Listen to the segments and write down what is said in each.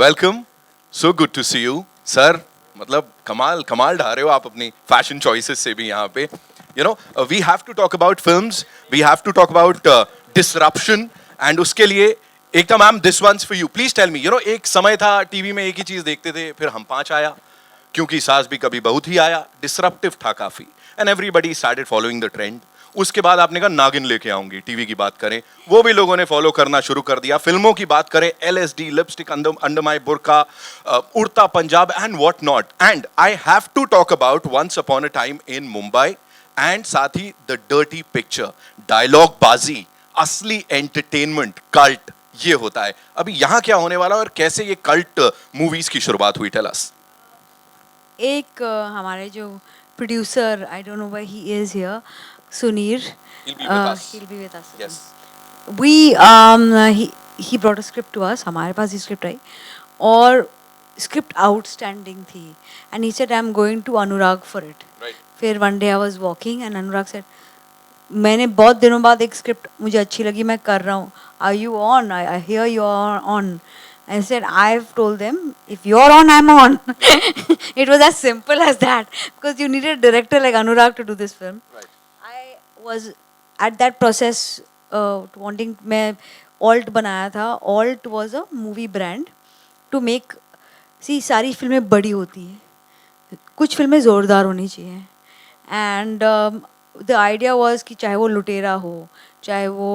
Welcome, so good to see you sir. मतलब कमाल कमाल ढा रहे हो आप अपनी फैशन चॉइसेस से भी यहाँ पे. You know we have to talk about films, we have to talk about disruption. And उसके लिए Ekta ma'am, this one's for you. Please tell me, you know एक समय था टीवी में एक ही चीज देखते थे, फिर हम पांच आया, क्योंकि सास भी कभी बहुत ही आया, डिसरप्टिव था काफी, and everybody started following the trend. उसके बाद आपने कहा नागिन लेके आऊंगी. टीवी की बात करें, वो भी लोगों ने फॉलो करना शुरू कर दिया. फिल्मों की बात करें, LSD, lipstick under my Burkha, Udta Punjab and what not. And I have to talk about once upon a time in Mumbai, and साथ ही द डर्टी पिक्चर, डायलॉग बाजी, असली एंटरटेनमेंट, कल्ट, ये होता है. अभी यहां क्या होने वाला और कैसे ये कल्ट मूवीज की शुरुआत हुई? Tell us. एक हमारे जो producer, I don't know where he is here, Sunir, He'll be with us. he'll be with us. Yes. We he brought a script to us. हमारे पास ही स्क्रिप्ट आई और स्क्रिप्ट आउटस्टैंडिंग थी. And he said I am going to Anurag for it. Right. फिर one day I was walking and Anurag said, मैंने बहुत दिनों बाद एक स्क्रिप्ट मुझे अच्छी लगी, मैं कर रहा हूँ, are you on? I hear you are on. I said, I've told them, if you're on, I'm on. It was as simple as that. Because you needed a director like Anurag to do this film. Right. I was at that process wanting, मैं Alt बनाया था. Alt was a movie brand to make, see, सारी फिल्में बड़ी होती हैं, कुछ फिल्में ज़ोरदार होनी चाहिए. एंड द आइडिया वाज कि चाहे वो लुटेरा हो, चाहे वो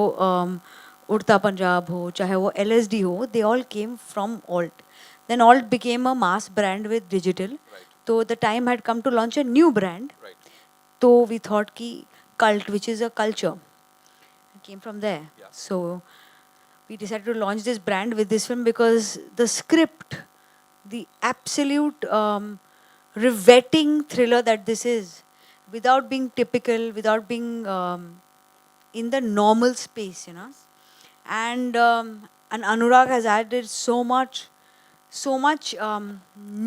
उड़ता पंजाब हो, चाहे वो LSD हो, they all came from Alt. Then Alt became a mass brand with digital. Right. So the time had come to launch a new brand. Right. So we thought ki cult, which is a culture, came from there. Yeah. So we decided to launch this brand with this film because the script, the absolute riveting thriller that this is, without being typical, without being in the normal space, you know. And Anurag has added so much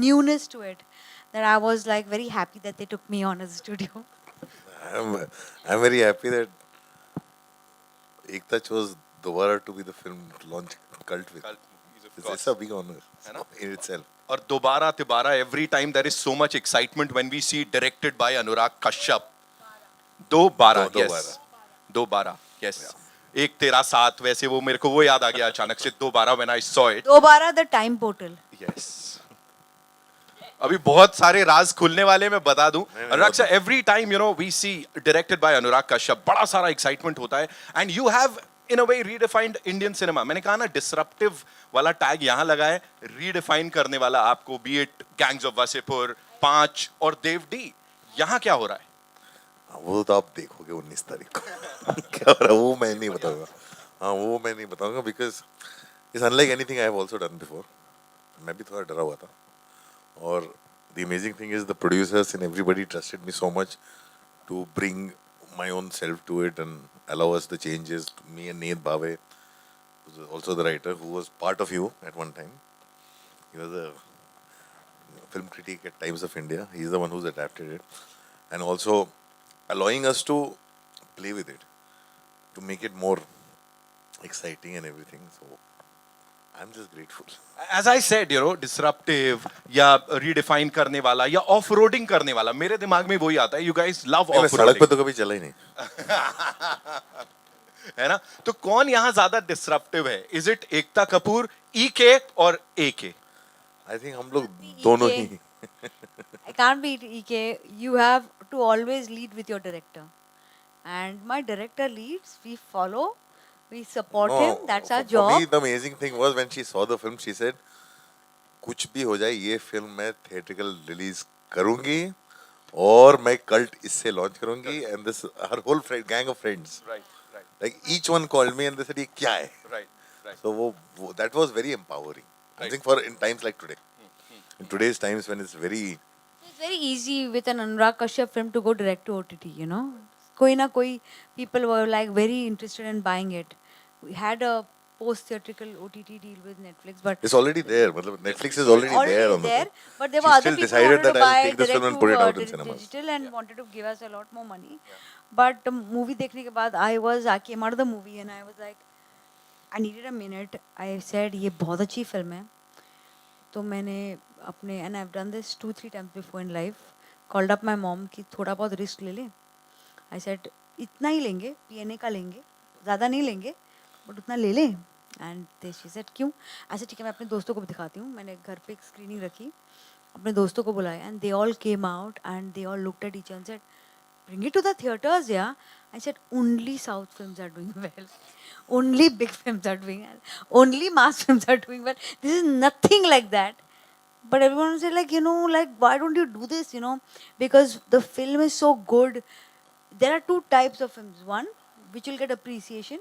newness to it that I was like very happy that they took me on as a studio. I'm very happy that Ekta chose Dobaaraa to be the film to launch Cult with. Cult movies, of It's course. a big honor है ना? in itself. और दोबारा तिबारा, every time there is so much excitement when we see directed by Anurag Kashyap. दोबारा, yes. दोबारा, yes. एक तेरा साथ, वैसे वो मेरे को वो याद आ गया अचानक से, दोबारा when I saw it. Dobaaraa, the time portal. Yes. अभी बहुत सारे राज खुलने वाले, मैं बता दूं. अनुराग sir, every time you know we see directed by Anurag Kashyap, बड़ा सारा excitement होता है. And you have in a way redefined Indian cinema. मैंने कहा ना, disruptive वाला टैग यहाँ लगा है, redefine करने वाला आपको, be it Gangs of Wasseypur, 5 और देव डी. यहाँ क्या हो रहा है? वो तो आप देखोगे 19 तारीख को. क्या हो रहा है वो मैं नहीं बताऊंगा. हाँ, वो मैं नहीं बताऊंगा because it's unlike anything I have also done before. मैं भी थोड़ा डरा हुआ था. और the amazing thing is the producers and everybody trusted me so much to bring my own self to it and allow us the changes. Me and Nate Bhave, who's also the writer, who was part of you at one time. He was a film critic at Times of India. He's the one who's adapted it. And also allowing us to play with it, to make it more exciting and everything. So I'm just grateful. As I said, you know, disruptive या redefine करने वाला या off-roading करने वाला, मेरे दिमाग में वही आता है. You guys love मैं सड़क पे off-roading, तो कभी चला ही नहीं. है ना? तो कौन यहाँ ज्यादा disruptive है? Is it Ekta Kapoor, EK और AK? I think हम लोग दोनों ही. I can't be EK. You have to always lead with your director. And my director leads, we follow, we support him, that's our For job. me, the amazing thing was when she saw the film, she said, कुछ भी हो जाए ये film मैं theatrical release करूँगी और मैं cult इससे launch करूँगी. And this her whole gang of friends, Right, right, like each one called me and they said ये क्या है. right, right. So वो that was very empowering. I Right. think for in times like today, in today's times when it's very It's very easy with an Anurag Kashyap film to go direct to OTT, you know. कोई ना कोई people were like very interested in buying it. We had a post-theatrical OTT deal with Netflix, but it's already there. मतलब Netflix is already there on the film. but there She were other still people who decided wanted to that I'll buy take this film direct and put it to out in cinemas. digital and wanted to give us a lot more money. But movie देखने के बाद I came out of the movie and I was like, I needed a minute. I said ये बहुत अच्छी film है. तो मैंने अपने and I have done this 2-3 times before in life, called up my mom कि थोड़ा बहुत रिस्क ले लें. आई सेड इतना ही लेंगे, पीएनए का लेंगे, ज़्यादा नहीं लेंगे बट उतना ले लें. एंड शी सेड क्यों? ऐसे ठीक है मैं अपने दोस्तों को भी दिखाती हूँ. मैंने घर पे एक स्क्रीनिंग रखी, अपने दोस्तों को बुलाया and they all came out and they all looked at each and said bring it to the theaters, yeah. I said, only South films are doing well. Only big films are doing well. Only mass films are doing well. This is nothing like that. But everyone said, like, like, why don't you do this, Because the film is so good. There are two types of films. One, which will get appreciation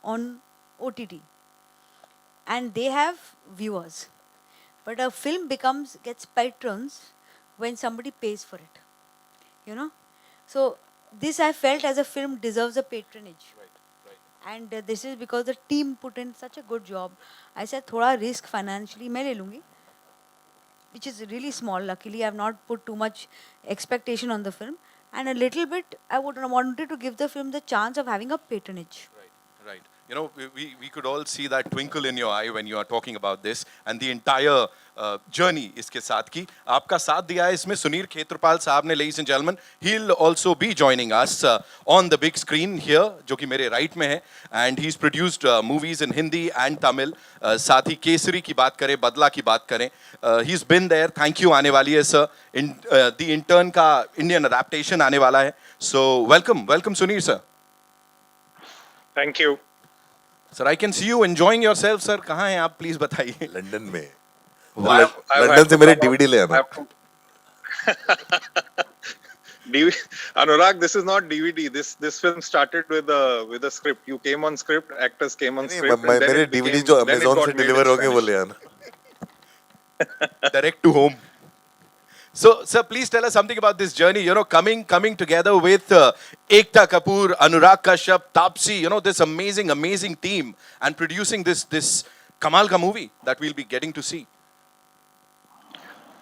on OTT. And they have viewers. But a film gets patrons when somebody pays for it. So this I felt as a film deserves a patronage. And this is because the team put in such a good job. I said thoda risk financially मैं ले लूँगी, which is really small. Luckily I have not put too much expectation on the film, and a little bit I wanted to give the film the chance of having a patronage. Right. You know, we could all see that twinkle in your eye when you are talking about this and the entire journey इसके साथ की. आपका साथ दिया है इसमें सुनील खेत्रपाल साहब ने, ladies and gentlemen. He'll also be joining us on the big screen here, जो कि मेरे right में है. And he's produced movies in Hindi and Tamil. साथ ही केसरी की बात करें, बदला की बात करें. He's been there. Thank you आने वाली है sir. The intern का Indian adaptation आने वाला है. So welcome Sunil sir. Thank you. Sir, I can see you enjoying yourself, sir. कहाँ हैं आप? Please बताइए. लंदन में. I've लंदन had से to मेरे come out- DVD ले आना. Anurag, this is not DVD. This film started with a script. You came on script, actors came on नहीं, script. and then मेरे it DVD became- जो then it Amazon got से made in deliver होंगे वो Spanish. ले आना. Direct to home. So, sir, please tell us something about this journey. Coming together with Ekta Kapoor, Anurag Kashyap, Tapsee. This amazing team, and producing this Kamal ka movie that we'll be getting to see.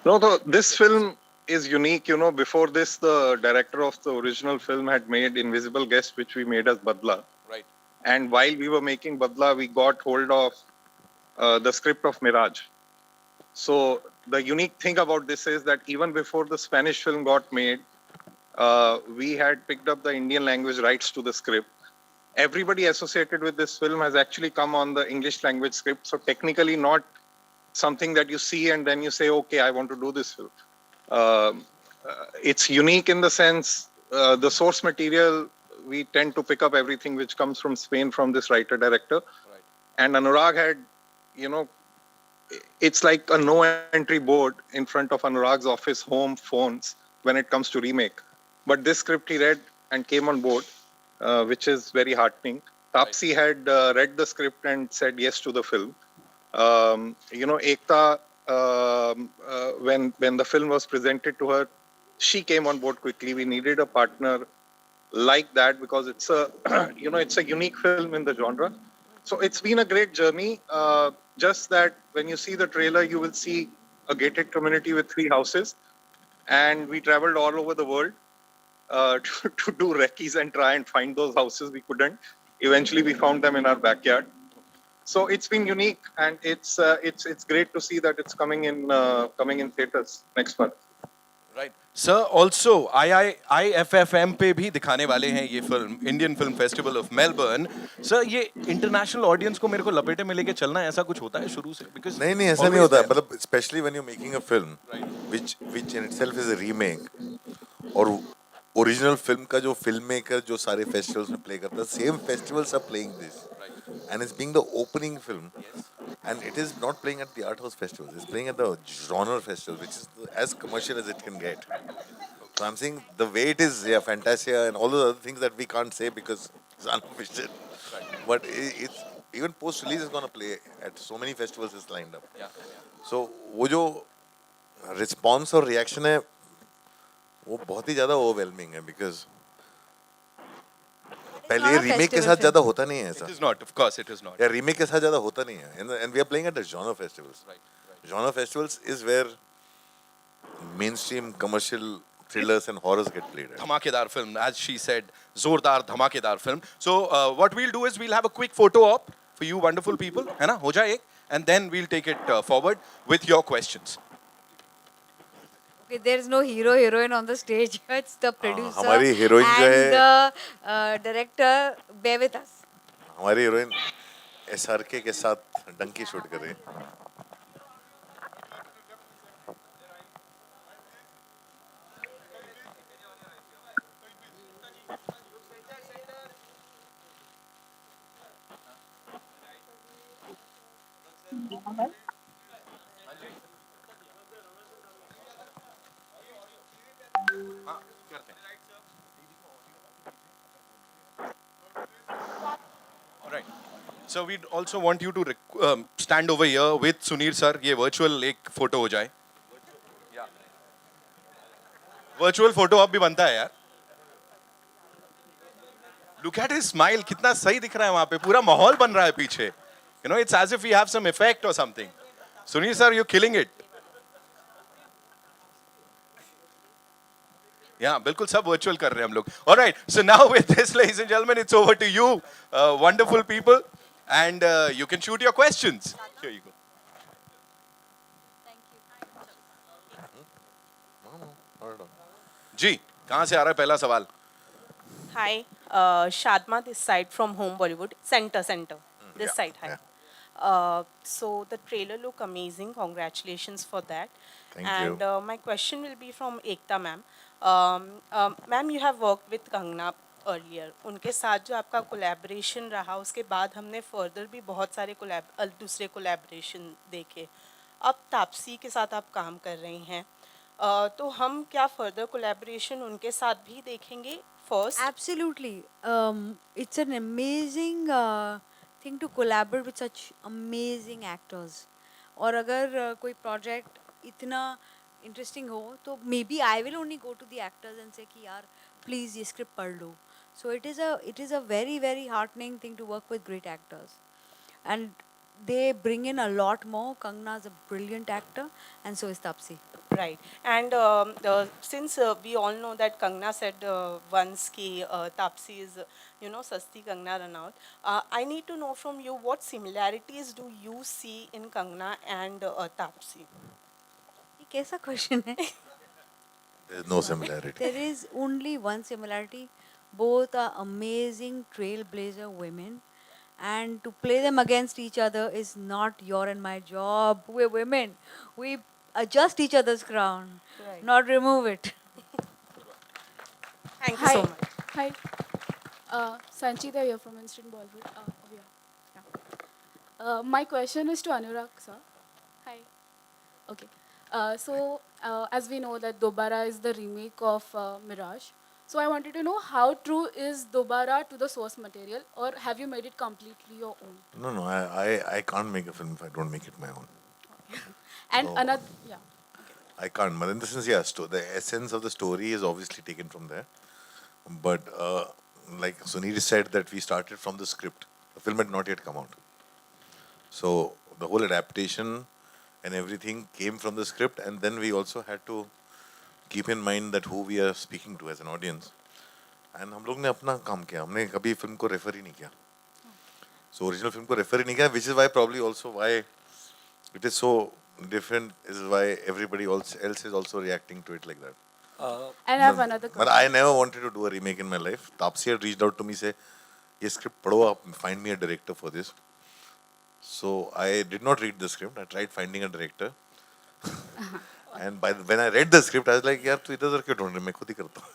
No, this film is unique. Before this, the director of the original film had made Invisible Guest, which we made as Badla. Right. And while we were making Badla, we got hold of the script of Miraj. So the unique thing about this is that even before the Spanish film got made, we had picked up the Indian language rights to the script. Everybody associated with this film has actually come on the English language script. So technically not something that you see and then you say, okay, I want to do this film. It's unique in the sense, the source material, we tend to pick up everything which comes from Spain from this writer-director. Right. And Anurag had, it's like a no entry board in front of Anurag's office home phones when it comes to remake. But this script he read and came on board, which is very heartening. Tapsee had read the script and said yes to the film. Ekta, when the film was presented to her, she came on board quickly. We needed a partner like that because it's a, it's a unique film in the genre. So it's been a great journey. Just that when you see the trailer, you will see a gated community with 3 houses. And we traveled all over the world to do recce's and try and find those houses. We couldn't. Eventually, we found them in our backyard. So it's been unique, and it's great to see that it's coming in theaters next month. Right. Sir, also IFFM पे भी दिखाने वाले हैं ये film, Indian film festival of Melbourne. Sir, ये international audience को मेरे को लपेटे में लेके चलना है, ऐसा कुछ होता है शुरू से? Because नहीं ऐसा नहीं होता है. मतलब especially when you're making a film, which in itself is a remake, और ओरिजिनल फिल्म का जो फिल्म मेकर जो सारे फेस्टिवल्स में प्ले करता है, same festivals are playing this, and it's being the opening film, and it is not playing at the art house festivals, it's playing at the genre festival, which is as commercial as it can get. So I'm saying the way it is, yeah, Fantasia and all those other things that we can't say because it's unofficial, but it's even post release is going to play at so many festivals is lined up. So वो जो response और reaction है वो बहुत ही ज़्यादा overwhelming है, because पहले ये रीमेक के साथ ज़्यादा होता नहीं है ऐसा. It is not, of course it is not. या रीमेक के साथ ज़्यादा होता नहीं है, and we are playing at the genre festivals. Genre festivals is where mainstream commercial thrillers and horrors get played at. धमाकेदार film, as she said, जोरदार धमाकेदार film. So what we'll do is we'll have a quick photo op for you wonderful people, है ना? हो जाए एक. and then we'll take it forward with your questions. Okay, there's no hero heroine on the stage. It's the producer हमारी heroine जो and है- the director. Bear with us. हमारी heroine SRK के साथ डंकी शूट कर रही है. All right. So we'd also want you to stand over here with Sunir sir. ये virtual एक photo हो जाए. Virtual photo अब भी बनता है यार. Look at his smile. कितना सही दिख रहा है वहाँ पे. पूरा माहौल बन रहा है पीछे. You know, it's as if we have some effect or something. Sunir sir, you're killing it. Yeah, बिल्कुल सब virtual कर रहे हैं हम लोग. All right. So now with this, ladies and gentlemen, it's over to you, wonderful people, and you can shoot your questions. Here you go. जी, कहाँ से आ रहा है पहला सवाल? Hi, Shadma this side from Home Bollywood. Center. This yeah, side, hi. yeah. So the trailer look amazing. Congratulations for that. Thank and you. my question will be from Ekta ma'am. Ma'am, you have worked with Kangna earlier. उनके साथ जो आपका collaboration रहा, उसके बाद हमने further भी बहुत सारे दूसरे collaboration देखे. अब तापसी के साथ आप काम कर रही हैं. तो हम क्या further collaboration उनके साथ भी देखेंगे first? Absolutely. It's an amazing thing to collaborate with such amazing actors. और अगर कोई project इतना interesting हो, तो maybe I will only go to the actors and say कि यार please ये script पढ़ लो. So it is a very very heartening thing to work with great actors, and they bring in a lot more. Kangna is a brilliant actor, and so is Tapsee. Right. And since we all know that Kangna said once कि Tapsee is, Sasti Kangna Ranaut, I need to know from you what similarities do you see in Kangna and Tapsee? ये कैसा question है? There's no similarity. There is only one similarity. Both are amazing trailblazer women, and to play them against each other is not your and my job. We're women. We adjust each other's crown, Right. not remove it. Thank you so Hi. much. Hi. Sanchita here from Instant Bollywood. My question is to Anurag, sir. Hi. Okay. As we know that Dobaaraa is the remake of Mirage. So I wanted to know how true is Dobaaraa to the source material, or have you made it completely your own? No, I can't make a film if I don't make it my own. And So- another, yeah. I can't. But in the sense, yes, the essence of the story is obviously taken from there. But like Sunil said, that we started from the script. The film had not yet come out. So the whole adaptation and everything came from the script, and then we also had to keep in mind that who we are speaking to as an audience. And हम लोग ने अपना काम किया. हमने कभी film को refer ही नहीं किया. So original film को रेफर ही नहीं किया, which is why probably also why it is so different, is why everybody else is also reacting to it like that. And I have another But question. I never wanted to do a remake in my life. Tapsee had reached out to me, say, "ये script पढ़ो आप, find me a director for this." So I did not read the script. I tried finding a director. And when I read the script, I was like, "यार तू इधर उधर क्यों ढूंढ रहा है? मैं खुद ही करता हूँ."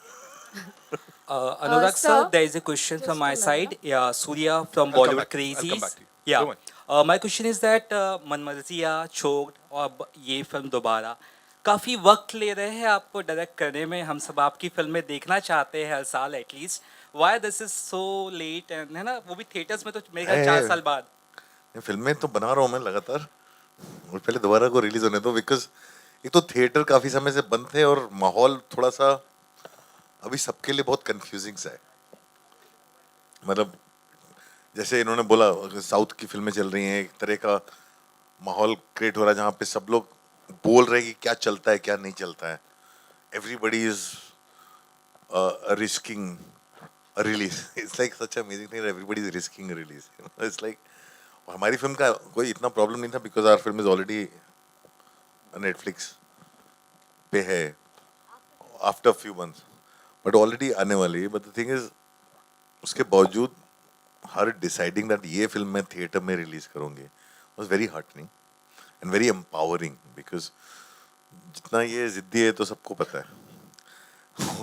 Anurag sir, sir, there is a question just from my a minute, side. Yeah, Surya from I'll come Bollywood back. I'll come Crazies. back to you. Yeah. Don't worry. My question is that Manmarziyaan, choked और ये film दोबारा काफ़ी वक्त ले रहे हैं आपको direct करने में. हम सब आपकी फिल्में देखना चाहते हैं हर साल at least. Why this is so late and है ना, वो भी थिएटर्स में तो मेरे ख्याल 4 साल बाद. ये फिल्में तो बना रहा हूँ मैं लगातार. और पहले दोबारा को रिलीज होने दो, बिकॉज एक तो थिएटर काफी समय से बंद थे और माहौल थोड़ा सा अभी सबके लिए बहुत कंफ्यूजिंग सा है. मतलब जैसे इन्होंने बोला, साउथ की फिल्में चल रही हैं, एक तरह का माहौल क्रिएट हो रहा है जहाँ पे सब लोग बोल रहे हैं कि क्या चलता है क्या नहीं चलता है. Everybody is risking a release. It's like such an amazing thing that everybody is risking a release. It's like और हमारी फिल्म का कोई इतना प्रॉब्लम नहीं था because our film is already Netflix पे है after few months, but already आने वाली है. बट द थिंग इज उसके बावजूद हर डिसाइडिंग दैट ये फिल्म मैं थिएटर में रिलीज करूंगी was very heartening and very empowering because जितना ये जिद्दी है तो सबको पता है.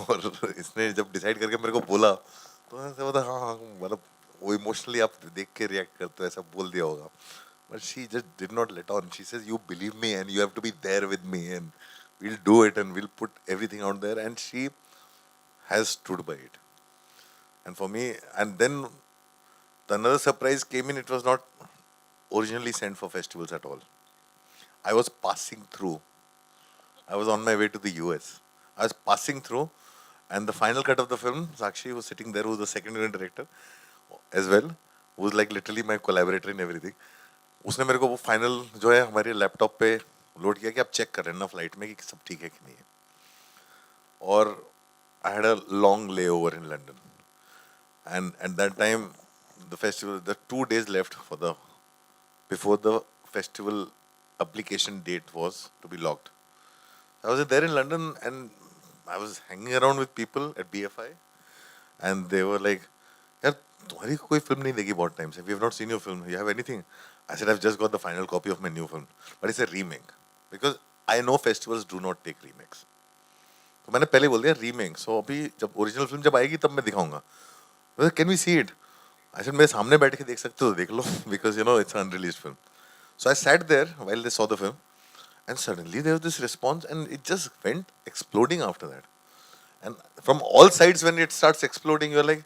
और इसने जब डिसाइड करके मेरे को बोला तो मैंने बोला हाँ हाँ, मतलब वो इमोशनली आप देख के रिएक्ट करते हो ऐसा बोल दिया होगा. But she just did not let on. She says you believe me and you have to be there with me and we'll do it and we'll put everything out there, and she has stood by it. And for me, and then another surprise came in. It was not originally sent for festivals at all. I was passing through. I was on my way to the US. I was passing through, and the final cut of the film, Sakshi was sitting there, who was the second unit director as well, who was like literally my collaborator in everything. उसने मेरे को वो final जो है हमारे laptop पे load किया कि आप चेक कर रहे हैं ना फ्लाइट में कि सब ठीक है कि नहीं है. और आई हैड अ लॉन्ग ले over in London and at that time the festival, the 2 days left for the before the festival application date was to be logged. I was there in London and I was hanging around with people at BFI and they were like, यार तुम्हारी कोई film नहीं देखी बहुत time से, we have not seen your film, you have anything? I said I've just got the final copy of my new film, but it's a remake because I know festivals do not take remakes. तो मैंने पहले बोल दिया remake. सो अभी जब original film जब आएगी तब मैं दिखाऊंगा. Can we see it? I said मेरे सामने बैठ के देख सकते हो तो देख लो because you know it's unreleased film. So I sat there while they saw the film and suddenly there was this response and it just went exploding after that. And from all sides when it starts exploding you're like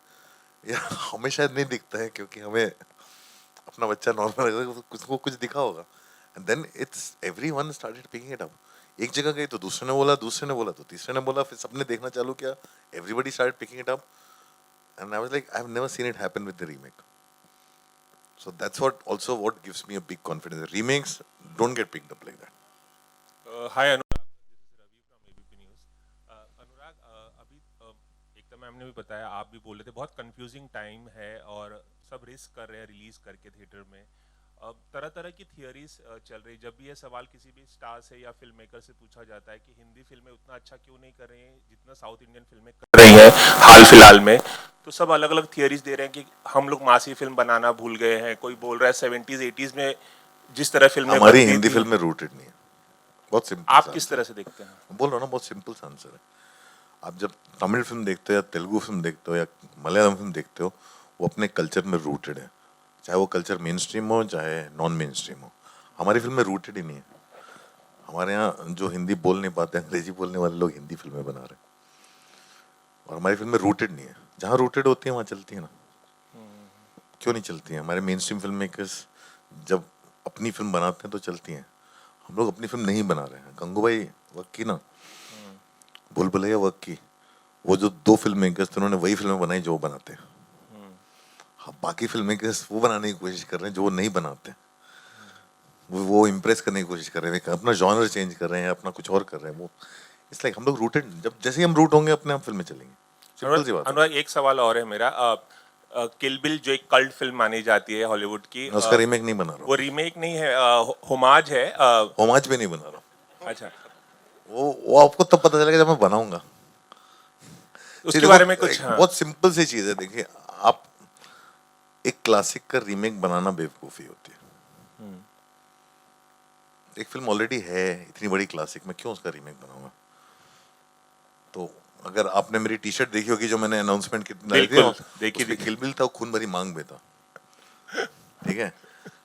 यार हमें शायद नहीं दिखता है क्योंकि हमें अपना बच्चा नॉर्मल कुछ दिखा होगा. And then it's everyone started picking it up. एक जगह गई तो दूसरे ने बोला, दूसरे ने बोला तो तीसरे ने बोला, फिर सबने देखना चालू किया. Everybody started picking it up. And I was like, I've never seen it happen with the remake. So that's what gives me a big confidence. The remakes don't get picked up like that. Hi Anurag, this is Ravi from ABP news. Anurag, अभी Ekta ma'am ने भी बताया, आप भी बोल रहे थे बहुत कंफ्यूजिंग टाइम है और सब रिस्क कर रहे हैं रिलीज करके थिएटर में. तरह तरह की थियरीज चल रही. जब भी ये सवाल किसी भी स्टार से या फिल्म मेकर से पूछा जाता है कि हिंदी फिल्में उतना अच्छा क्यों नहीं कर रही हैं जितना साउथ इंडियन फिल्में कर रही हैं हाल फिलहाल में, तो सब अलग अलग थियरीज दे रहे हैं कि हम लोग मासी फिल्म बनाना भूल गए हैं. कोई बोल रहा है 70s 80s में जिस तरह फिल्में हमारी हिंदी फिल्म में रूटेड नहीं है. बहुत सिंपल. आप किस तरह से देखते हैं? बोल रहा हूँ ना, बहुत सिंपल सा आंसर है. आप जब तमिल फिल्म देखते हो या तेलुगु फिल्म देखते हो या मलयालम फिल्म देखते हो, वो अपने कल्चर में रूटेड है. चाहे वो कल्चर मेन स्ट्रीम हो चाहे नॉन मेन स्ट्रीम हो. हमारी फिल्म में रूटेड ही नहीं है. हमारे यहाँ जो हिंदी बोल नहीं पाते, अंग्रेजी बोलने वाले लोग हिंदी फिल्में बना रहे हैं. और हमारी फिल्म में रूटेड नहीं है. जहाँ रूटेड होती है वहाँ चलती है ना. क्यों नहीं चलती हैं? हमारे मेन स्ट्रीम फिल्म मेकर्स जब अपनी फिल्म बनाते हैं तो चलती हैं. हम लोग अपनी फिल्म नहीं बना रहे हैं. गंगूबाई वर्क की ना, भूल भुलैया वर्क की, वो जो 2 फिल्म मेकर्स थे उन्होंने वही फिल्में बनाई जो वो बनाते हैं. हाँ, बाकी फिल्म मेकर्स वो बनाने की कोशिश कर रहे हैं जो वो नहीं बनाते. वो इम्प्रेस करने की कोशिश कर रहे हैं, अपना जॉनर चेंज कर रहे हैं, अपना कुछ और कर रहे हैं. वो इट्स लाइक हम लोग रूटेड. जब जैसे ही हम रूट होंगे अपने आप फिल्में चलेंगी. सिंपल सी बात है. अनुराग, एक सवाल और है मेरा. किल बिल जो एक कल्ट फिल्म मानी जाती है हॉलीवुड की, उसका रीमेक नहीं बना रहा. वो रीमेक नहीं है, होमाज है. होमाज भी नहीं बना रहा. अच्छा, वो आपको तब पता चलेगा जब मैं बनाऊंगा. उसके बारे में कुछ. हाँ. बहुत सिंपल सी चीज है. देखिए, आप एक क्लासिक का रीमेक बनाना बेवकूफी होती है. एक फिल्म ऑलरेडी है इतनी बड़ी क्लासिक में, क्यों उसका रीमेक बनाऊंगा? तो अगर आपने मेरी टी शर्ट देखी होगी जो मैंने अनाउंसमेंट की देखी थी, किल बिल था, खून भरी मांग में था. ठीक है,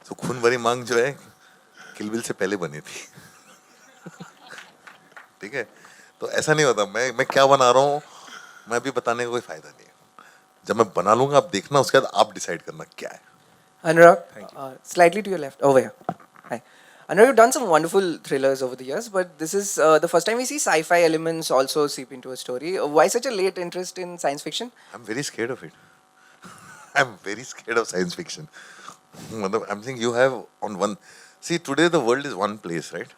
तो खून भरी मांग जो है किल बिल से पहले बनी थी. ठीक है, तो ऐसा नहीं होता. मैं क्या बना रहा हूँ मैं अभी बताने का कोई फायदा नहीं है. जब मैं बना लूंगा आप देखना, उसके बाद आप डिसाइड करना क्या है. Anurag, slightly to your left, over here. Hi. Anurag, you've done some wonderful thrillers over the years, but this is the first time we see sci-fi elements also seep into a story. Why such a late interest in science fiction? I'm very scared of it. I'm very scared of science fiction. I'm saying you have on one. See, today the world is one place, right?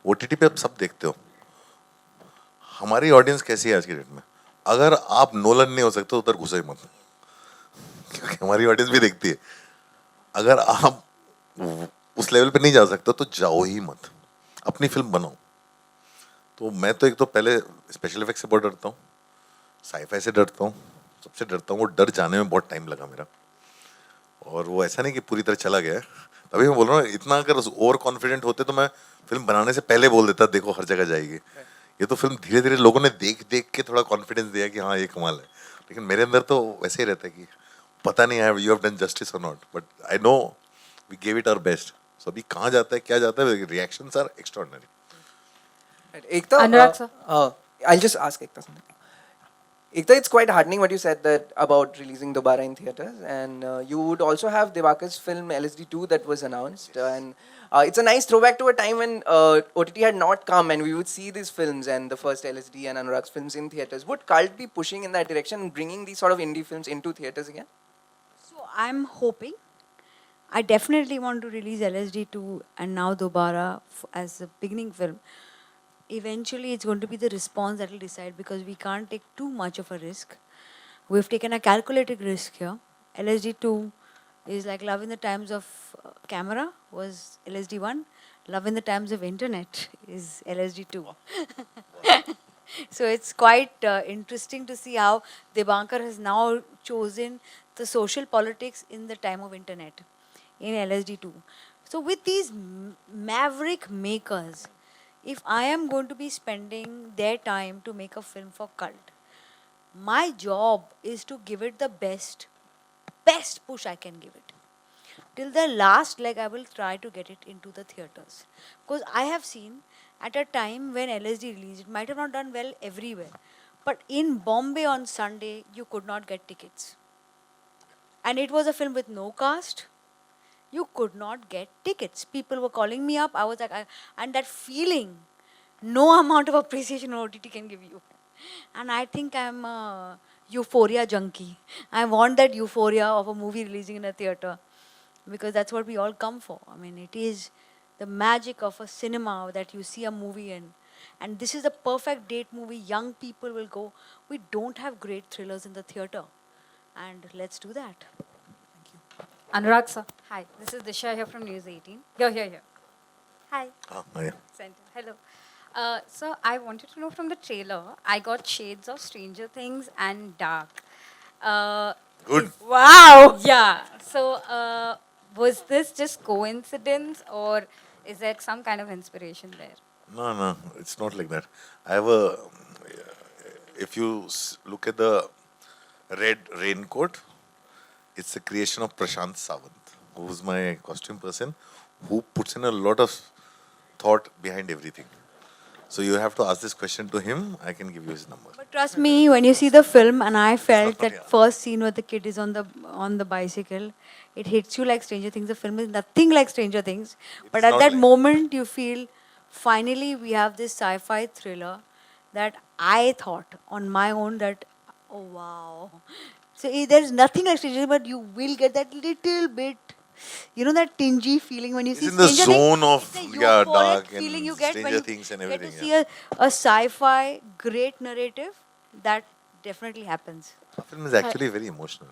OTT पे आप सब देखते हो. हमारी audience कैसी है आज की डेट में? अगर आप नोलन नहीं हो सकते उधर घुसे मत, क्योंकि हमारी ऑडियंस भी देखती है. अगर आप उस लेवल पे नहीं जा सकता तो जाओ ही मत, अपनी फिल्म बनाओ। तो मैं तो एक तो पहले स्पेशल इफेक्ट से बहुत डरता हूँ, साईफाई से डरता हूँ, सबसे डरता हूँ। वो डर जाने में बहुत टाइम लगा मेरा, और वो ऐसा नहीं कि पूरी तरह चला गया है। तभी मैं बोल रहा हूँ, इतना अगर ओवर कॉन्फिडेंट होते तो मैं फिल्म बनाने से पहले बोल देता देखो हर जगह जाएगी। ये तो फिल्म धीरे धीरे लोगों ने देख देख के थोड़ा कॉन्फिडेंस दिया कि हाँ ये कमाल है, लेकिन मेरे अंदर तो वैसे ही रहता है कि पता नहीं है यू हैव डन जस्टिस और not, but I know we gave it our best. So अभी कहाँ जाता है क्या जाता है, reactions are extraordinary. Ekta, Anurag, sir. I'll just ask Ekta something. Ekta, it's quite heartening what you said that about releasing Dobaaraa in theaters, and you would also have Divakar's film LSD 2 that was announced, and it's a nice throwback to a time when OTT had not come, and we would see these films and the first LSD and Anurag's films in theaters. Would Cult be pushing in that direction and bringing these sort of indie films into theaters again? So I'm hoping. I definitely want to release LSD 2 and now Dobaaraa as a beginning film. Eventually, it's going to be the response that will decide, because we can't take too much of a risk. We've taken a calculated risk here. LSD 2 is like Love in the Times of Camera was LSD 1. Love in the Times of Internet is LSD 2. So it's quite interesting to see how Debankar has now chosen the social politics in the time of internet in LSD2. So with these maverick makers, if I am going to be spending their time to make a film for cult, my job is to give it the best push I can give it. Till the last leg, I will try to get it into the theaters. Because I have seen at a time when LSD released, it might have not done well everywhere. But in Bombay on Sunday, you could not get tickets. And it was a film with no cast. You could not get tickets. People were calling me up. I was like, and that feeling, no amount of appreciation on OTT can give you. And I think I'm a euphoria junkie. I want that euphoria of a movie releasing in a theater, because that's what we all come for. I mean, it is the magic of a cinema that you see a movie in. And this is the perfect date movie. Young people will go. We don't have great thrillers in the theater. And let's do that. Anurag sir, hi. This is Disha here from News 18. Here. Hi. yeah. Center. Hello. So I wanted to know from the trailer, I got shades of Stranger Things and Dark. Good. Wow. Yeah. So was this just coincidence, or is there some kind of inspiration there? No, it's not like that. I have a. If you look at the red raincoat, it's a creation of Prashant Sawant, who's my costume person, who puts in a lot of thought behind everything. So you have to ask this question to him. I can give you his number. But trust me, when you see the film, and I felt not- that first scene where the kid is on the bicycle, it hits you like Stranger Things. The film is nothing like Stranger Things. But is at not that like- moment, you feel, finally, we have this sci-fi thriller that I thought on my own that, oh wow. So there's nothing like Stranger Things, but you will get that little bit, that tingy feeling when you It's see in the Stranger Things. zone of, It's a yeah, euphoric dark and feeling you get when Stranger you Things and get everything, to see yeah. a sci-fi great narrative. That definitely happens. The film is actually very emotional.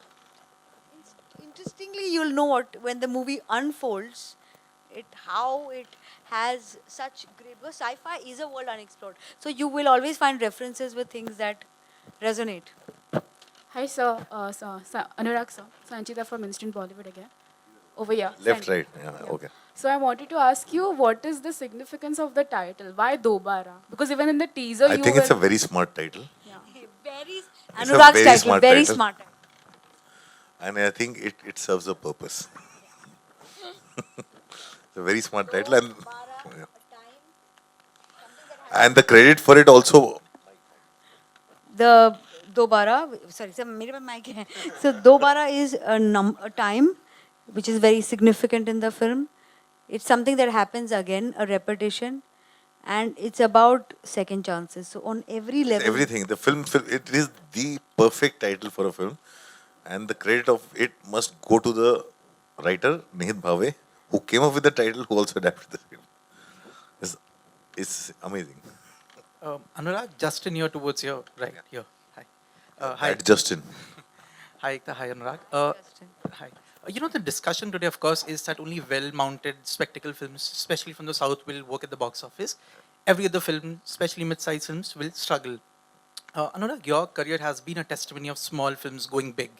Interestingly, you'll know what when the movie unfolds, how it has such great, because sci-fi is a world unexplored. So you will always find references with things that resonate. Hi, sir. Anurag, sir. Sanchita from Instant Bollywood again. Over here. Left, Sanchita. right. Yeah, okay. So I wanted to ask you, what is the significance of the title? Why Dobaaraa? Because even in the teaser, I you think it's a were... very smart title. Very It's a Anurag's very title, smart very title. smart title. And I think it serves a purpose. It's a very smart title. And the credit for it also, The Dobaaraa, sorry, sir, मेरे पास mic है. So Dobaaraa is a time which is very significant in the film. It's something that happens again, a repetition, and it's about second chances. So on every it's level, everything. The film, it is the perfect title for a film. And the credit of it must go to the writer, Nihit Bhave, who came up with the title, who also adapted the film. It's amazing. Anurag, Justin here towards your right here. Hi. Hi. At Justin. Hi, Ekta. Hi, Anurag. Hi. You know, the discussion today, of course, is that only well-mounted spectacle films, especially from the South, will work at the box office. Every other film, especially mid-sized films, will struggle. Anurag, your career has been a testimony of small films going big.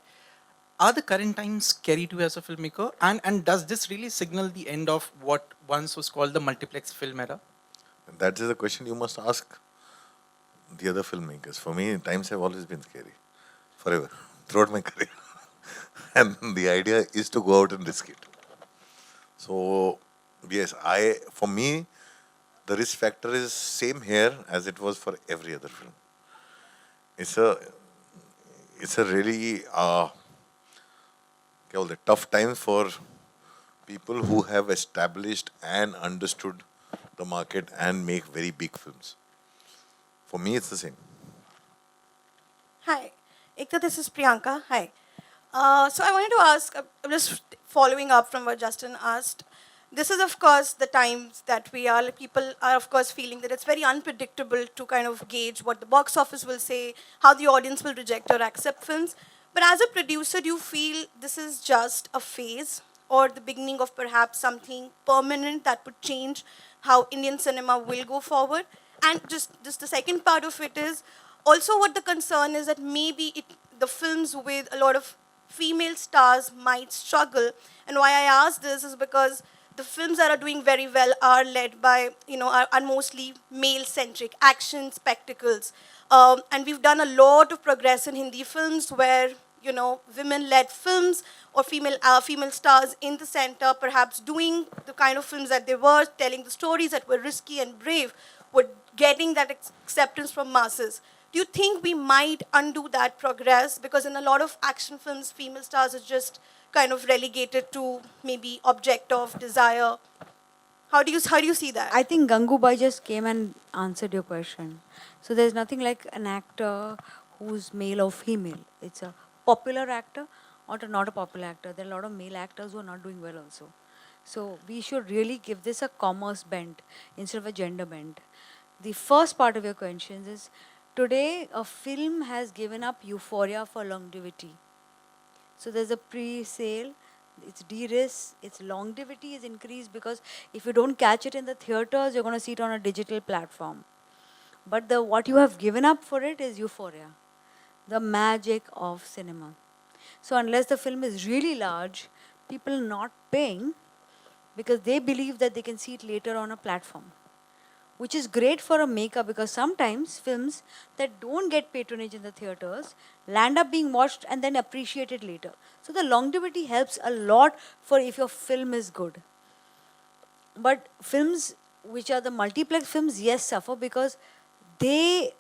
Are the current times scary to you as a filmmaker? And does this really signal the end of what once was called the multiplex film era? That is a question you must ask the other filmmakers. For me, times have always been scary, forever, throughout my career. And the idea is to go out and risk it. So, yes, for me, the risk factor is same here as it was for every other film. It's a really tough time for people who have established and understood the market and make very big films. For me, it's the same. Hi, Ekta, this is Priyanka. Hi. So I wanted to ask, I'm just following up from what Justin asked. This is, of course, the times that we are, people are, of course, feeling that it's very unpredictable to kind of gauge what the box office will say, how the audience will reject or accept films. But as a producer, do you feel this is just a phase or the beginning of perhaps something permanent that would change how Indian cinema will go forward? And just the second part of it is also what the concern is that maybe the films with a lot of female stars might struggle. And why I ask this is because the films that are doing very well are led by, are mostly male-centric action spectacles. And we've done a lot of progress in Hindi films where, women-led films or female stars in the center, perhaps doing the kind of films that they were, telling the stories that were risky and brave, were getting that acceptance from masses. Do you think we might undo that progress? Because in a lot of action films, female stars are just kind of relegated to maybe object of desire. How do you see that? I think Gangubai just came and answered your question. So there's nothing like an actor who's male or female. It's a popular actor or not a popular actor. There are a lot of male actors who are not doing well also. So we should really give this a commerce bent instead of a gender bent. The first part of your question is, today a film has given up euphoria for longevity. So there's a pre-sale, it's de-risk, its longevity is increased because if you don't catch it in the theaters, you're going to see it on a digital platform. But what you have given up for it is euphoria, the magic of cinema. So unless the film is really large, people are not paying because they believe that they can see it later on a platform, which is great for a maker because sometimes films that don't get patronage in the theaters land up being watched and then appreciated later. So the longevity helps a lot for if your film is good. But films which are the multiplex films, yes, suffer because they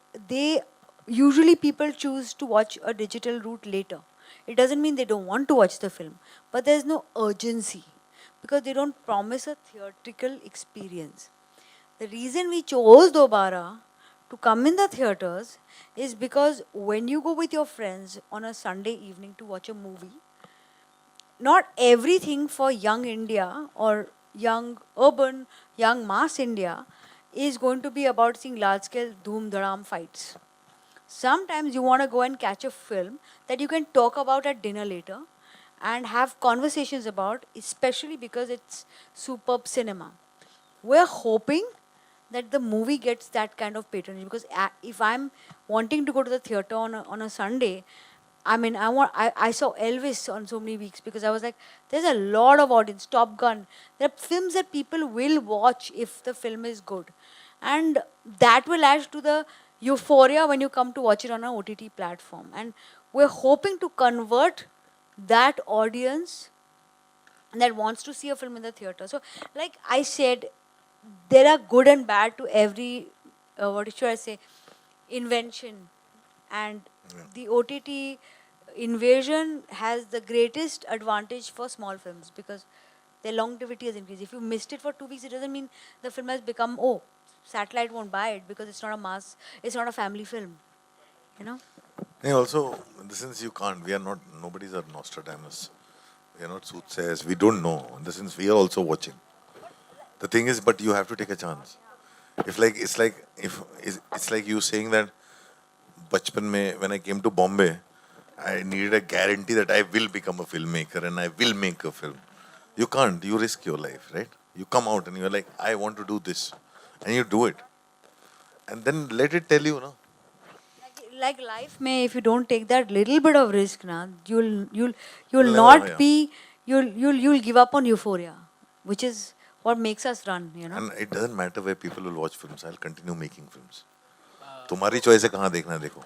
usually people choose to watch a digital route later. It doesn't mean they don't want to watch the film, but there's no urgency because they don't promise a theatrical experience. The reason we chose Dobaaraa to come in the theaters is because when you go with your friends on a Sunday evening to watch a movie, not everything for young India or young urban, young mass India is going to be about seeing large-scale dhoom-dharam fights. Sometimes you want to go and catch a film that you can talk about at dinner later and have conversations about, especially because it's superb cinema. We're hoping that the movie gets that kind of patronage because if I'm wanting to go to the theater on a Sunday, I saw Elvis on so many weeks because I was like, there's a lot of audience, Top Gun. There are films that people will watch if the film is good. And that will add to the euphoria when you come to watch it on an OTT platform. And we're hoping to convert that audience that wants to see a film in the theater. So, like I said, there are good and bad to every, what should I say, invention. And the OTT invasion has the greatest advantage for small films because their longevity has increased. If you missed it for 2 weeks, it doesn't mean the film has become, satellite won't buy it because it's not a mass, it's not a family film, you know? And also, since you can't, we are not, nobody's a Nostradamus. We are not soothsayers. We don't know. In the sense, we are also watching. The thing is, but you have to take a chance. It's like you saying that, bachpan mein, when I came to Bombay, I needed a guarantee that I will become a filmmaker and I will make a film. You can't. You risk your life, right? You come out and you're like, I want to do this, and you do it, and then let it tell you, no. Like life may, if you don't take that little bit of risk na, you'll Never, not yeah. be, you'll give up on euphoria, which is what makes us run, you know. And it doesn't matter where people will watch films. I'll continue making films. तुम्हारी choice है कहाँ देखना है, देखो.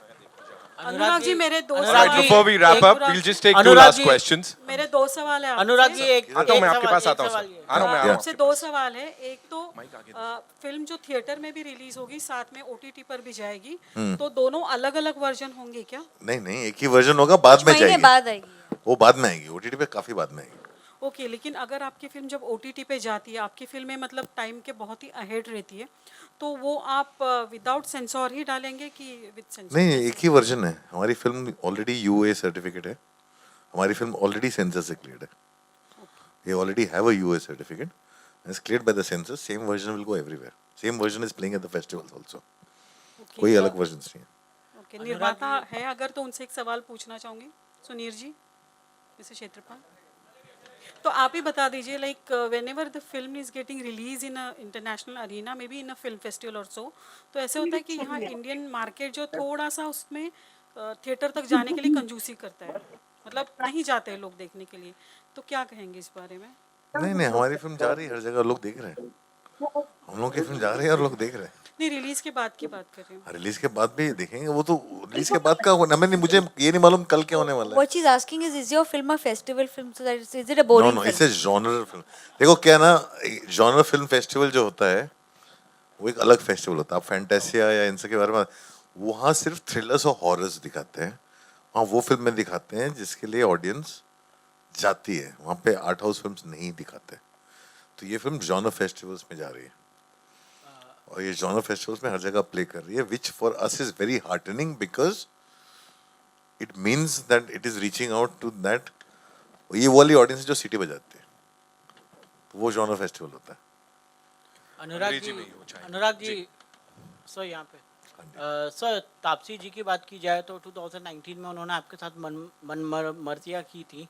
अनुराग जी मेरे दो All right, सवाल before we wrap up, we'll just take two last questions. मेरे दो सवाल है अनुराग जी एक आता हूँ मैं एक आपके सवाल- पास एक आता हूँ सवाल सर. ये। आ रहा हूँ मैं, आ रहा हूँ आपसे आपके दो पास. सवाल है। एक तो फिल्म जो थिएटर में भी रिलीज होगी साथ में ओटीटी पर भी जाएगी, तो दोनों अलग अलग वर्जन होंगे क्या? नहीं नहीं, एक ही वर्जन होगा, बाद में महीने जाएगी. बाद आएगी. वो बाद में आएगी, ओटीटी पे काफी बाद में आएगी. ओके, लेकिन अगर आपकी फिल्म जब ओटीटी पे जाती है, आपकी फिल्में मतलब टाइम के बहुत ही अहेड रहती है, तो वो आप विदाउट सेंसर ही डालेंगे कि विद सेंसर? नहीं, एक ही वर्जन है. हमारी फिल्म ऑलरेडी यूए सर्टिफिकेट है. हमारी फिल्म ऑलरेडी सेंसर से क्लियर्ड है. We already have a UA certificate. It's cleared by the censors. Same version will go everywhere. Same version is playing at the festivals also. कोई अलग version नहीं है. Okay, निर्माता है अगर तो उनसे एक सवाल पूछना चाहूंगी. सुनीर जी, मिस्टर क्षेत्रपाल, तो आप ही बता दीजिए, like whenever the film is getting release in a international arena, maybe in a film festival और सो, तो ऐसे होता है कि यहाँ इंडियन मार्केट जो थोड़ा सा उसमें थिएटर तक जाने के लिए कंजूसी करता है, मतलब नहीं जाते हैं लोग देखने के लिए, तो क्या कहेंगे इस बारे में? नहीं नहीं, हमारी फिल्म जा रही है हर जगह, लोग देख रहे हैं. हम लोग की फिल्म जा रही है और लोग देख रहे हैं. नहीं, रिलीज के बाद की बात कर रही हूँ. रिलीज के बाद भी देखेंगे. वो तो रिलीज के बाद का होना. मैंने मुझे ये नहीं मालूम कल क्या होने वाला है. What she's asking is your film a festival film? So that is it a boring no, film? It's a genre film. देखो क्या ना, जॉनर फिल्म फेस्टिवल जो होता है वो एक अलग फेस्टिवल होता है. आप फैंटेसिया या इनसे के बारे में, वहाँ सिर्फ थ्रिलर्स और हॉरर्स दिखाते हैं. वहाँ वो फिल्में दिखाते हैं जिसके लिए ऑडियंस जाती है. वहाँ पे आर्ट हाउस फिल्म्स नहीं दिखाते. तो ये फिल्म जॉनर फेस्टिवल्स में जा रही है और ये जॉनर फेस्टिवल्स में हर जगह प्ले कर रही है, which for us is very heartening because it means that it is reaching out to that. ये वो वाली ऑडियंस जो सिटी बजाती है, तो वो जॉनर फेस्टिवल होता है. अनुराग जी सर यहाँ पे सर, तापसी जी की बात की जाए तो 2019 में उन्होंने आपके साथ मन मर्जिया की थी,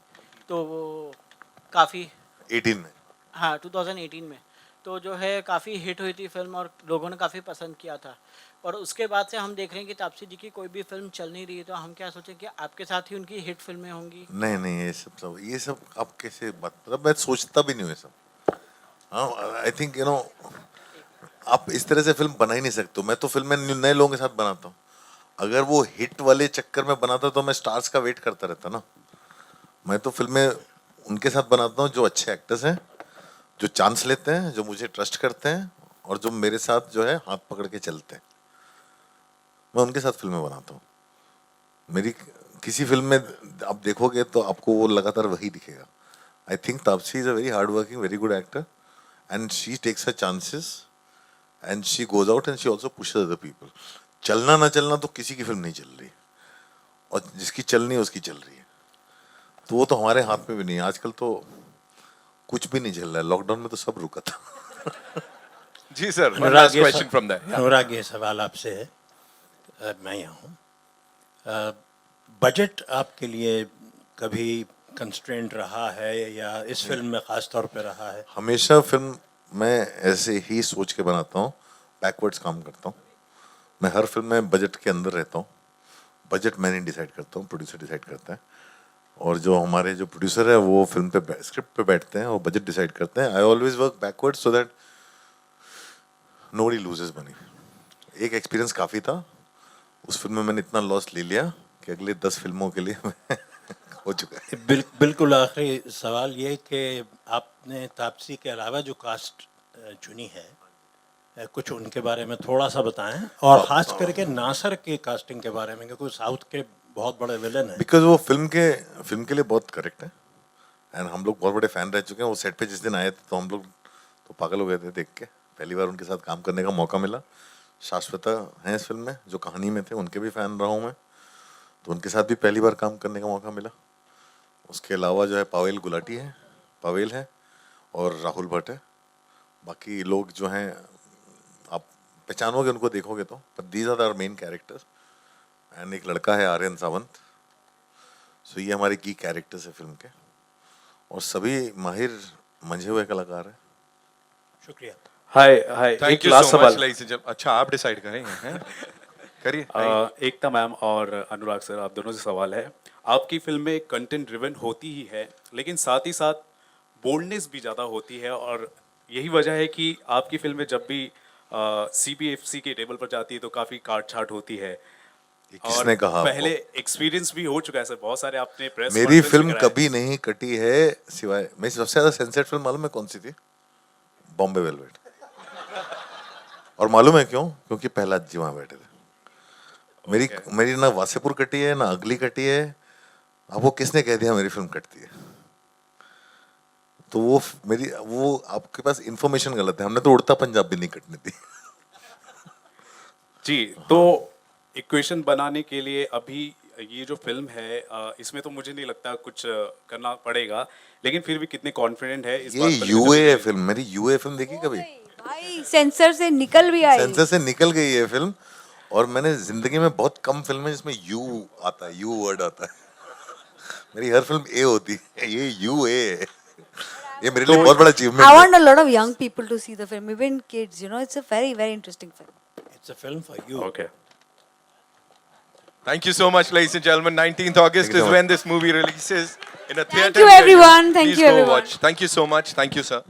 तो वो काफ़ी 18 में, हाँ 2018 में, तो जो है काफ़ी हिट हुई थी फिल्म और लोगों ने काफ़ी पसंद किया था. और उसके बाद से हम देख रहे हैं कि तापसी जी की कोई भी फिल्म चल नहीं रही है, तो हम क्या सोचें कि आपके साथ ही उनकी हिट फिल्में होंगी? नहीं नहीं, ये सब आप कैसे बात, मतलब मैं सोचता भी नहीं हूँ ये सब. हाँ, आई थिंक यू नो, आप इस तरह से फिल्म बना ही नहीं सकते. मैं तो फिल्में नए लोगों के साथ बनाता हूँ. अगर वो हिट वाले चक्कर में बनाता तो मैं स्टार्स का वेट करता रहता ना. मैं तो फिल्में उनके साथ बनाता हूँ जो अच्छे एक्टर्स हैं, जो चांस लेते हैं, जो मुझे ट्रस्ट करते हैं और जो मेरे साथ जो है हाथ पकड़ के चलते हैं. मैं उनके साथ फिल्में बनाता हूँ. मेरी किसी फिल्म में आप देखोगे तो आपको वो लगातार वही दिखेगा. I think Taapsee is a very hard working, very good actor, and she takes her chances and she goes out and she also pushes other people. चलना ना चलना तो किसी की फिल्म नहीं चल रही, और जिसकी चलनी है उसकी चल रही है. तो वो तो हमारे हाथ में भी नहीं है. आजकल तो कुछ भी नहीं चल रहा है. लॉकडाउन में तो सब रुका था. जी sir, one last question from there. अनुराग, ये सवाल आपसे है. मैं यहाँ हूँ. बजट आपके लिए कभी कंस्ट्रेंट रहा है या इस फिल्म में खास तौर पे रहा है? हमेशा फिल्म मैं ऐसे ही सोच के बनाता हूँ, बैकवर्ड्स काम करता हूँ. मैं हर फिल्म में बजट के अंदर रहता हूँ. बजट मैं नहीं डिसाइड करता हूँ, प्रोड्यूसर डिसाइड करता है. और जो हमारे जो प्रोड्यूसर है वो फिल्म पे स्क्रिप्ट पे बैठते हैं और बजट डिसाइड करते हैं. I always work backwards so that nobody loses money. एक एक्सपीरियंस काफ़ी था. उस फिल्म में मैंने इतना लॉस ले लिया कि अगले 10 फिल्मों के लिए मैं हो चुका है. बिल्कुल आखिरी सवाल ये कि आपने तापसी के अलावा जो कास्ट चुनी है, कुछ उनके बारे में थोड़ा सा बताएं, और खास करके नासर की कास्टिंग के बारे में, क्योंकि साउथ के बहुत बड़े विलन हैं. बिकॉज वो फिल्म के लिए बहुत करेक्ट है एंड हम लोग बहुत बड़े फैन रह चुके हैं. वो सेट पे जिस दिन आए थे तो हम लोग तो पागल हो गए थे देख के. पहली बार उनके साथ काम करने का मौका मिला. शाश्वता हैं इस फिल्म में जो कहानी में थे, उनके भी फ़ैन रहा हूँ मैं, तो उनके साथ भी पहली बार काम करने का मौका मिला. उसके अलावा जो है पावेल है और राहुल भट्ट है. बाकी लोग जो हैं आप पहचानोगे उनको देखोगे तो, पर these are our main characters. And एक लड़का है आर्यन सावंत सो ये हमारे की कैरेक्टर्स है फिल्म के, और सभी माहिर मंझे हुए कलाकार हैं. शुक्रिया. हाय हाय, थैंक एक यू लास्ट सो सवाल. मच लाइक अच्छा आप डिसाइड करेंगे हैं? करिए. एकता मैम और अनुराग सर, आप दोनों से सवाल है. आपकी फिल्में कंटेंट ड्रिवन होती ही है, लेकिन साथ ही साथ बोल्डनेस भी ज़्यादा होती है, और यही वजह है कि आपकी फिल्में जब भी CPFC के टेबल पर जाती है तो काफ़ी काट छाट होती है. ये किसने कहा आपको? पहले एक्सपीरियंस भी हो चुका है सर, बहुत सारे आपने प्रेस मेरी फिल्म कभी नहीं कटी है, सिवाय मेरी सबसे ज्यादा सेंसर्ड फिल्म मालूम है कौन सी थी? बॉम्बे वेलवेट. और मालूम है क्यों? क्योंकि पहला जी वहां बैठे थे. मेरी ना वासेपुर कटी है, ना अगली कटी है. आपको किसने कह दिया मेरी फिल्म कटती है? तो वो आपके पास इंफॉर्मेशन गलत है. हमने तो उड़ता पंजाब भी नहीं कटने दी. जी, तो इक्वेशन बनाने के लिए अभी ये जो फिल्म है, इसमें तो मुझे नहीं लगता कुछ करना पड़ेगा, लेकिन फिर भी कितने कॉन्फिडेंट है इस ये बात पर? यूए है फिल्म. मेरी यूए फिल्म देखी कभी? भाई सेंसर से निकल भी आई. सेंसर से निकल गई है फिल्म. और मैंने जिंदगी में बहुत कम फिल्म है जिसमें यू आता है, यू वर्ड आता है. मेरी हर फिल्म ए होती है. ये यू ए, ये मेरे लिए बहुत बड़ा अचीवमेंट I है. want a lot of young people to see the film, even kids. You know, it's a very, very interesting film. It's a film for you. Okay. Thank you so much, ladies and gentlemen. 19th August Thank you is so when this movie releases in a theater. you, everyone. Thank Please you, go everyone. watch. Thank you so much. Thank you, sir.